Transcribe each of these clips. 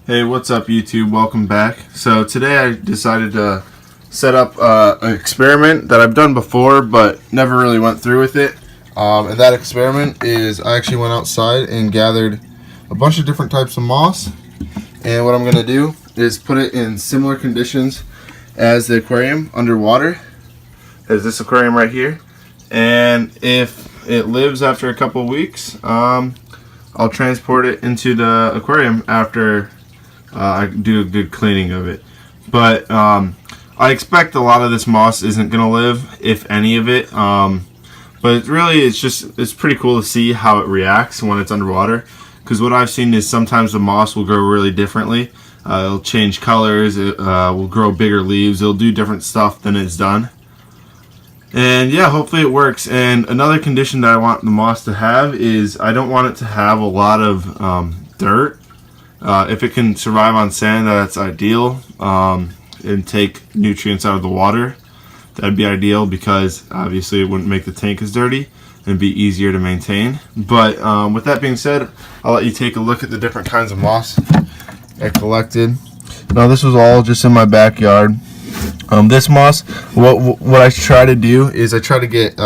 Hey, what's up YouTube? Welcome back. So today I decided to set up an experiment that I've done before but never really went through with it. And that experiment is I actually went outside and gathered a bunch of different types of moss. And what I'm going to do is put it in similar conditions as the aquarium underwater, as this aquarium right here. And if it lives after a couple weeks, I'll transport it into the aquarium after I do a good cleaning of it. But I expect a lot of this moss isn't going to live, if any of it. But really, it's pretty cool to see how it reacts when it's underwater. Because what I've seen is sometimes the moss will grow really differently. It'll change colors, it will grow bigger leaves, it'll do different stuff than it's done. And yeah, hopefully it works. And another condition that I want the moss to have is I don't want it to have a lot of dirt. If it can survive on sand, that's ideal, and take nutrients out of the water. That'd be ideal because obviously it wouldn't make the tank as dirty and be easier to maintain. But with that being said, I'll let you take a look at the different kinds of moss I collected. Now this was all just in my backyard. This moss, what I try to do is I try to get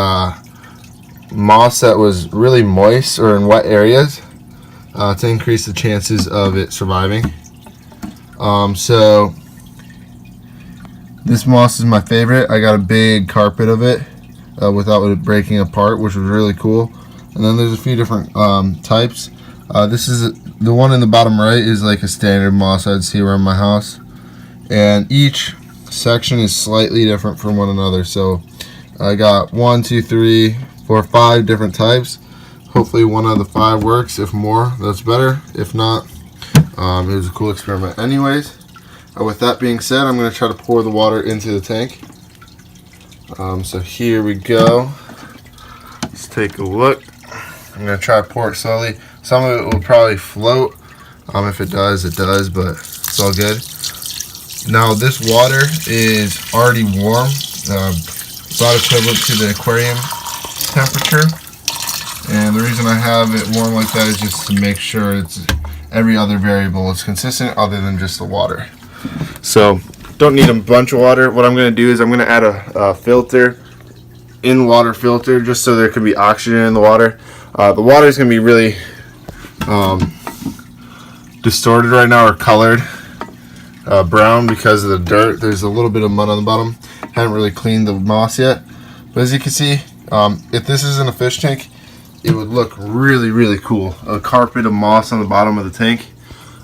moss that was really moist or in wet areas to increase the chances of it surviving. So this moss is my favorite. I got a big carpet of it without it breaking apart, which was really cool. And then there's a few different types. This is the one in the bottom right is like a standard moss I'd see around my house, and each section is slightly different from one another. So I got 1, 2, 3, 4, 5 different types. Hopefully one out of the 5 works. If more, that's better. If not, it was a cool experiment anyways. With that being said, I'm going to try to pour the water into the tank. So here we go. Let's take a look. I'm going to try to pour it slowly. Some of it will probably float. If it does, it does, but it's all good. Now this water is already warm, about equivalent to the aquarium temperature. And the reason I have it warm like that is just to make sure it's every other variable is consistent other than just the water. So don't need a bunch of water. What I'm going to do is I'm going to add a filter, in-water filter, just so there can be oxygen in the water. The water is going to be really distorted right now, or colored brown because of the dirt. There's a little bit of mud on the bottom. Haven't really cleaned the moss yet, but as you can see, if this isn't a fish tank, it would look really, really cool. A carpet of moss on the bottom of the tank.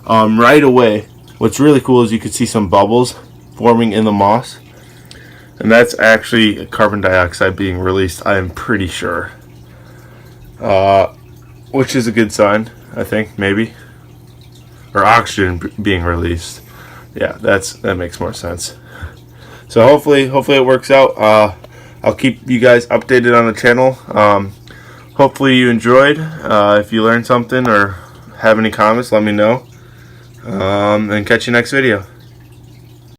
Right away, what's really cool is you can see some bubbles forming in the moss, and that's actually carbon dioxide being released, I am pretty sure, which is a good sign, I think, maybe, or oxygen being released. Yeah, that makes more sense. So hopefully it works out. I'll keep you guys updated on the channel. Hopefully you enjoyed. If you learned something or have any comments, let me know. And catch you next video.